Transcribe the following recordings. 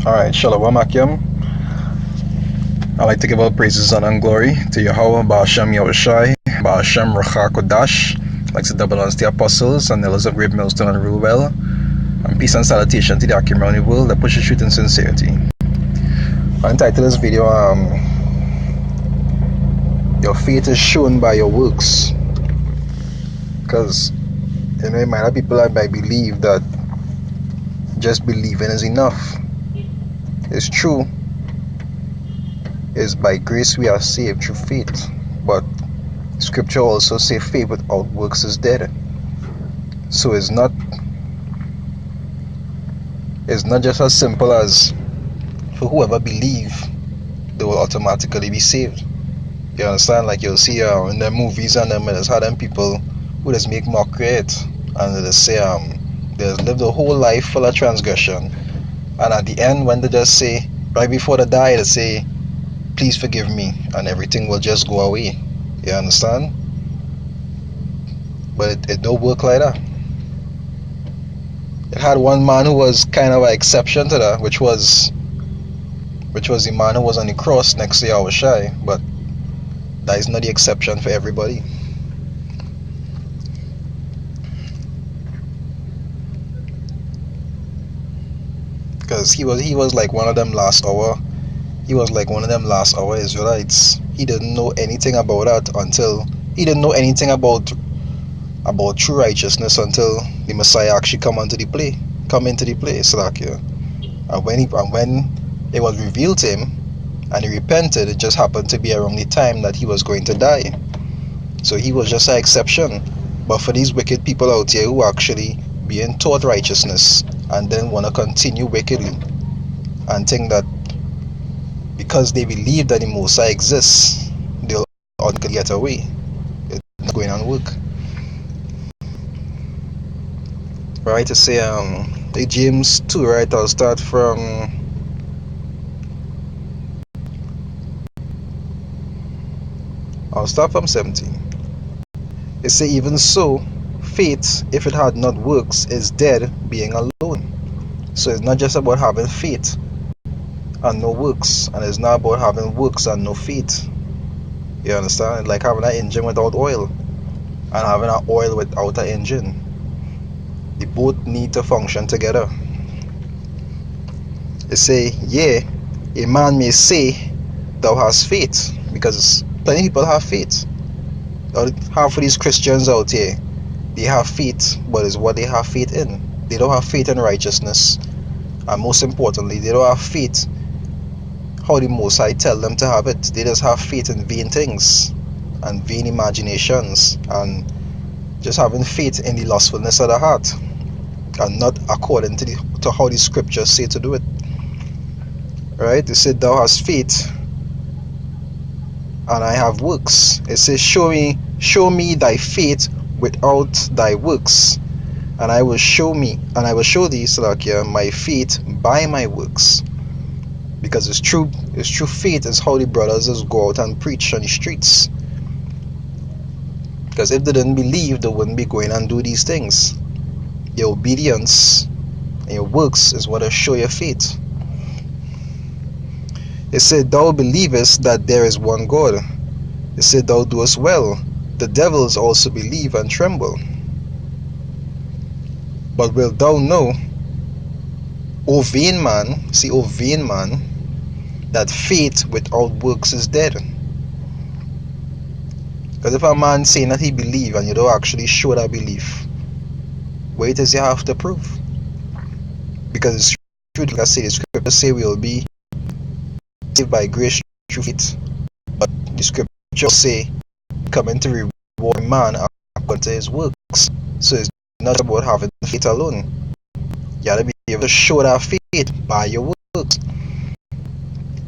Alright, Shalom Akim. I'd like to give all praises honor and glory to Yahweh, Ba'ashem Yahushai, Ba'ashem Racha Kodash. I'd like to double honors the apostles and the elders of Great Millstone and rule well. And peace and salutation to the Akim around the world that pushes truth and sincerity. I entitled this video, Your faith is shown by your works. Because, it might have people that might believe that just believing is enough. It's true. It's by grace we are saved through faith. But scripture also says faith without works is dead. So it's not just as simple as for whoever believe they will automatically be saved. You understand? Like you'll see in the movies and them, there's how them people who just make mockery it and they say they lived a whole life full of transgression, and at the end when they just say right before they die they say please forgive me, and everything will just go away. You understand? But it don't work like that. It had one man who was kind of an exception to that, which was the man who was on the cross next to Yahushai, but that is not the exception for everybody. Because he was like one of them last hour. He was like one of them last hour Israelites. He didn't know anything about that until he didn't know anything about true righteousness until the Messiah actually come into the play. Salakia. And when it was revealed to him and he repented, it just happened to be around the time that he was going to die. So he was just an exception. But for these wicked people out here who actually being taught righteousness and then want to continue wickedly and think that because they believe that the Messiah exists, they'll automatically get away. It's not going to work. Right, to say James 2, right? I'll start from I'll start from 17. It say, even so, faith, if it had not works, is dead, being alone. So it's not just about having faith and no works, and it's not about having works and no faith. You understand? It's like having an engine without oil and having an oil without an engine. They both need to function together. It say, a man may say thou hast faith, because plenty of people have faith. Half of these Christians out here, they have faith, but it's what they have faith in. They don't have faith in righteousness, and most importantly, they don't have faith how the Most High tell them to have it. They just have faith in vain things and vain imaginations and just having faith in the lustfulness of the heart and not according to how the scriptures say to do it. Right? It said thou hast faith and I have works. It says show me thy faith without thy works, and I will show thee, Salakia, my faith by my works. Because it's true faith is how the brothers just go out and preach on the streets. Because if they didn't believe, they wouldn't be going and do these things. Your obedience and your works is what will show your faith. It said, thou believest that there is one God. It said, thou doest well. The devils also believe and tremble. But wilt thou know, O vain man, that faith without works is dead? Because if a man saying that he believe and you don't actually show that belief, what it is you have to prove? Because it's true, like I say, the scripture say we will be saved by grace through faith. But the scripture say coming to reward man according to his works. So it's not about having faith alone. You have to be able to show that faith by your works.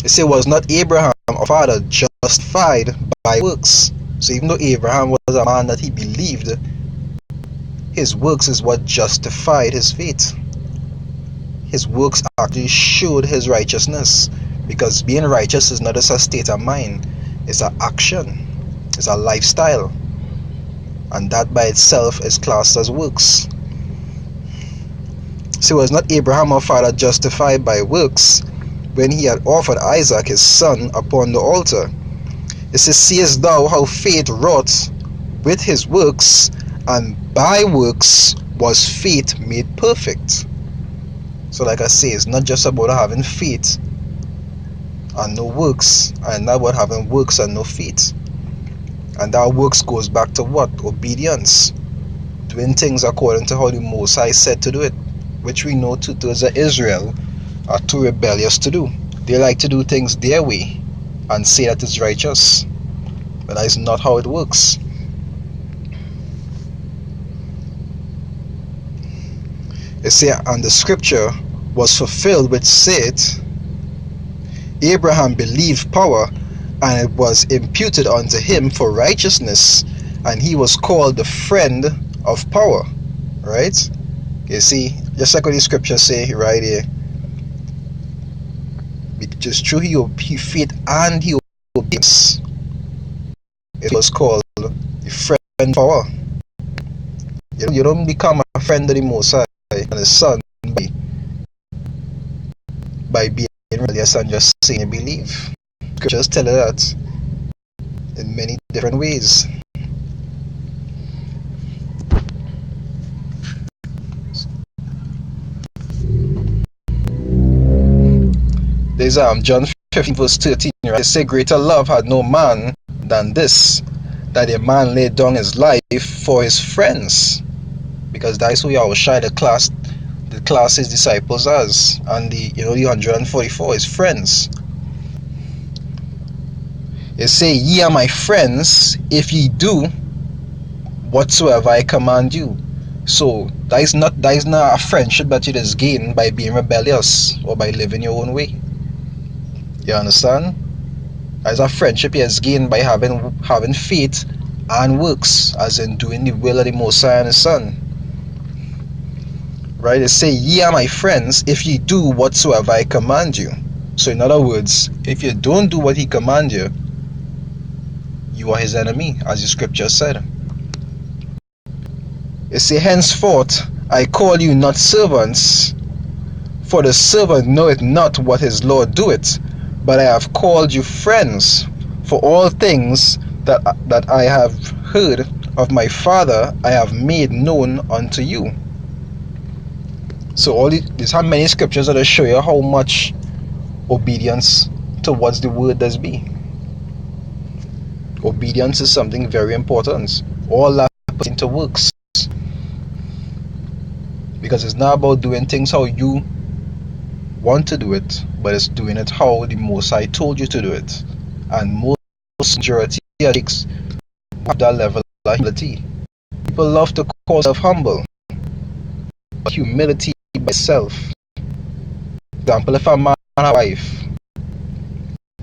It says, was not Abraham our father justified by works? So even though Abraham was a man that he believed, his works is what justified his faith. His works actually showed his righteousness. Because being righteous is not just a state of mind, it's an action, it's a lifestyle. And that by itself is classed as works. So was not Abraham our father justified by works when he had offered Isaac his son upon the altar? It says, seest thou how faith wrought with his works, and by works was faith made perfect. So like I say, it's not just about having faith and no works, and not about having works and no faith. And that works goes back to what? Obedience. Doing things according to how the Most High said to do it, which we know 2/3 of Israel are too rebellious to do. They like to do things their way and say that it's righteous, but that is not how it works. It says, and the scripture was fulfilled which saith, Abraham believed power, and it was imputed unto him for righteousness, and he was called the friend of power. Right? You see, just like what the scriptures say right here, just through he faith and he obedience, it was called the friend of power. You don't become a friend of the Most High and his son by being rebellious and just saying you believe. Scriptures tell you that in many different ways. There's John 15 verse 13, right? It says, greater love had no man than this, that a man laid down his life for his friends. Because that's who Yahushua the class his disciples as, and the 144 is friends. It say, ye are my friends if ye do whatsoever I command you. So that is not a friendship that you just gain by being rebellious or by living your own way. You understand? That is a friendship you just gain by having faith and works, as in doing the will of the Most High and his Son. Right? It say, ye are my friends if ye do whatsoever I command you. So in other words, if you don't do what he command you, you are his enemy, as the scripture said. It say, henceforth I call you not servants, for the servant knoweth not what his Lord doeth, but I have called you friends, for all things that I have heard of my Father I have made known unto you. So there's how many scriptures that show you how much obedience towards the word does be. Obedience is something very important. All that puts into works. Because it's not about doing things how you want to do it, but it's doing it how the Most High told you to do it. And most majority of things have that level of humility. People love to call themselves humble, but humility by self. For example, if a man and a wife,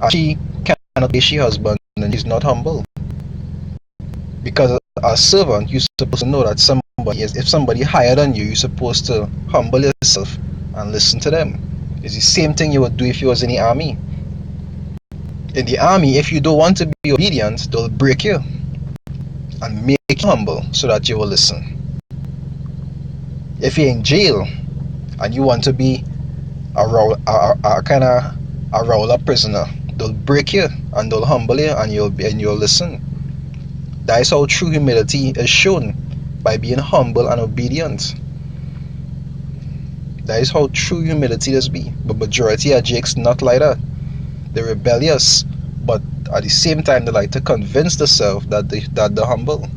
and she cannot be her husband, then she's not humble. Because as a servant, you're supposed to know that if somebody higher than you, you're supposed to humble yourself and listen to them. It's the same thing you would do if you was in the army. In the army, if you don't want to be obedient, they'll break you and make you humble so that you will listen. If you're in jail and you want to be a roll-up prisoner, they'll break you and they'll humble you and you'll listen. That is how true humility is shown, by being humble and obedient. That is how true humility does be. But majority of jakes not like that. They're rebellious, but at the same time they like to convince themselves that they're humble.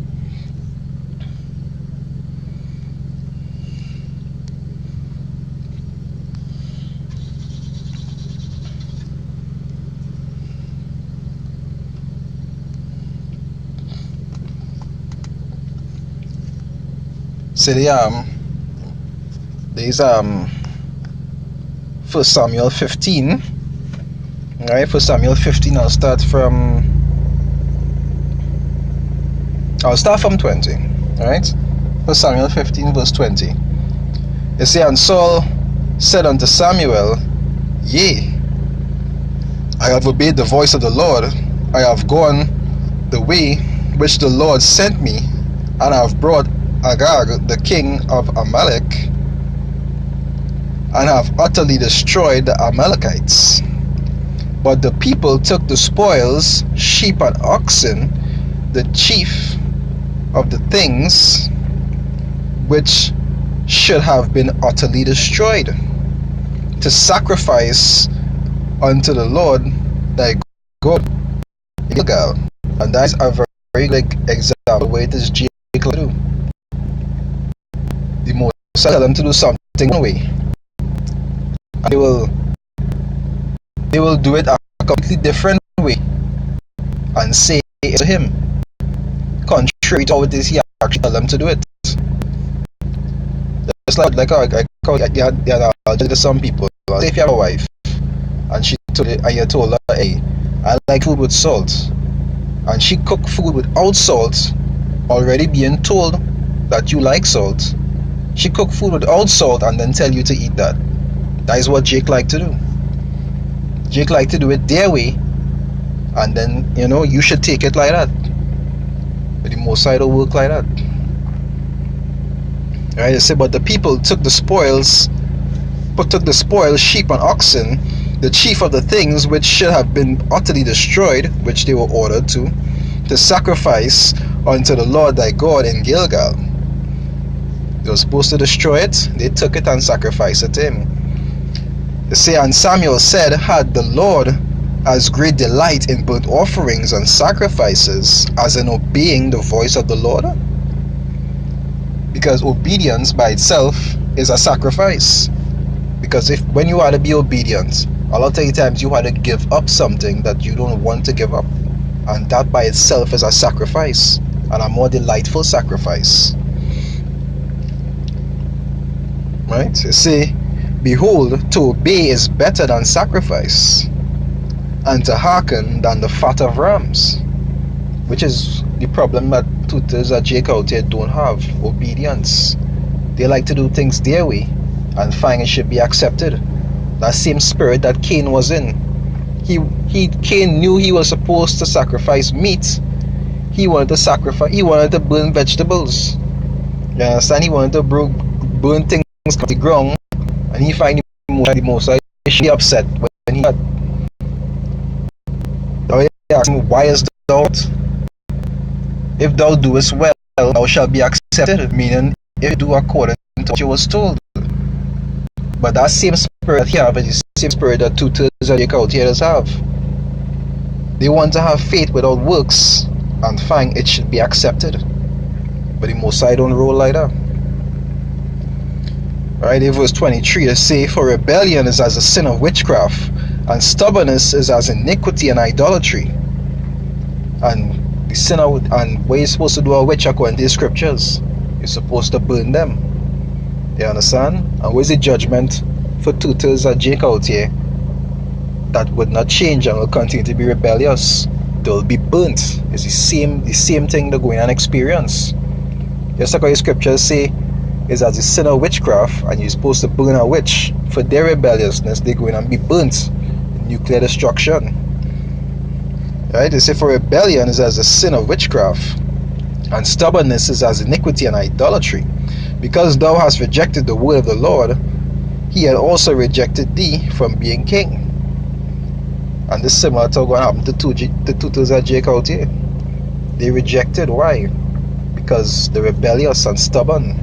So there's 1 Samuel 15. Alright, 1 Samuel 15, I'll start from 20. Alright? 1 Samuel 15 verse 20. It says, and Saul said unto Samuel, yea, I have obeyed the voice of the Lord. I have gone the way which the Lord sent me, and I have brought Agag, the king of Amalek, and have utterly destroyed the Amalekites. But the people took the spoils, sheep and oxen, the chief of the things which should have been utterly destroyed, to sacrifice unto the Lord thy God in Gilgal. And that is a very good example where it is Jacob to do. The Most tell them to do something one way, and they will do it a completely different way and say it to him, contrary to how it is he actually tell them to do it. Just like I to some people. Say if you have a wife and you told her, hey, I like food with salt, and she cook food without salt, already being told that you like salt. She cook food without salt and then tell you to eat that. That is what Jake like to do. Jake like to do it their way, and then you should take it like that. But the Most High don't work like that. Right? They say, but the people took the spoils, sheep and oxen, the chief of the things which should have been utterly destroyed, which they were ordered to sacrifice unto the Lord thy God in Gilgal. They were supposed to destroy it. They took it and sacrificed it to him. They say, and Samuel said, had the Lord as great delight in burnt offerings and sacrifices as in obeying the voice of the Lord? Because obedience by itself is a sacrifice. Because when you are to be obedient, a lot of times you have to give up something that you don't want to give up, and that by itself is a sacrifice, and a more delightful sacrifice. Right? You see, behold, to obey is better than sacrifice, and to hearken than the fat of rams. Which is the problem that tutors that Jake out here don't have: obedience. They like to do things their way and find it should be accepted. That same spirit that Cain was in. Cain knew he was supposed to sacrifice meat. He wanted to burn vegetables. You understand? He wanted to burn things on the ground, and he find the most he should be upset when he had. Now he asked him, why is that? If thou doest well, thou shalt be accepted, meaning if you do according to what you was told. But that same spirit here is the same spirit that tutors and Jacobites have. They want to have faith without works and find it should be accepted. But the Most High don't roll like that. Right, in verse 23 they say, for rebellion is as a sin of witchcraft, and stubbornness is as iniquity and idolatry. And the sinner, and what you're supposed to do a witch according to the scriptures, you're supposed to burn them. You understand? And where's the judgment for tutors that Jake out here that would not change and will continue to be rebellious? They'll be burnt. It's the same thing they're going and experience. Just like how the scriptures say, is as the sin of witchcraft, and you're supposed to burn a witch for their rebelliousness. They're going and be burnt. Nuclear destruction. Right? They say, for rebellion is as a sin of witchcraft, and stubbornness is as iniquity and idolatry. Because thou hast rejected the word of the Lord, he had also rejected thee from being king. And this is similar to what happened to the tutors that Jake out here. They rejected. Why? Because they're rebellious and stubborn.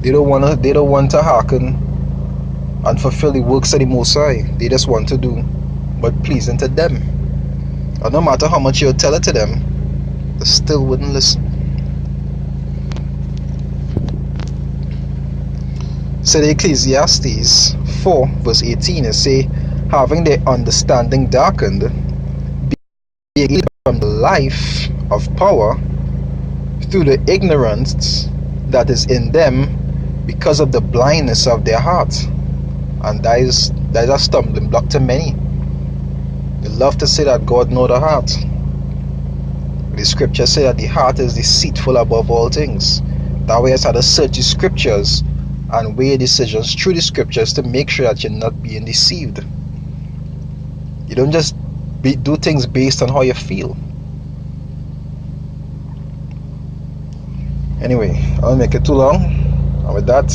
They don't want to hearken and fulfill the works of the Most High. They just want to do what pleasing to them. And no matter how much you tell it to them, they still wouldn't listen. So the Ecclesiastes 4 verse 18 it say, having their understanding darkened, being from the life of power through the ignorance that is in them because of the blindness of their heart. And that is a stumbling block to many. They love to say that God knows the heart. The scriptures say that the heart is deceitful above all things. That way it's how to search the scriptures and weigh decisions through the scriptures to make sure that you're not being deceived. You don't just do things based on how you feel. Anyway, I won't make it too long. And with that,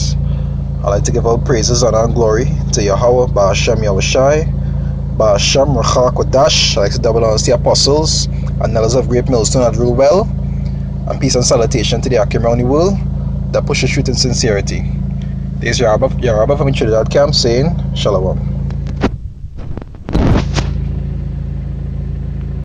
I'd like to give all praises, honor, and glory to Yahweh, Ba'ashem Yahushai, Ba'ashem Rachak Wadash. I'd like to double honors to the apostles and elders of Great Millstone that rule well, and peace and salutation to the Akim around the world that pushes truth in sincerity. This is Yarabba from Trinidad Camp saying Shalom.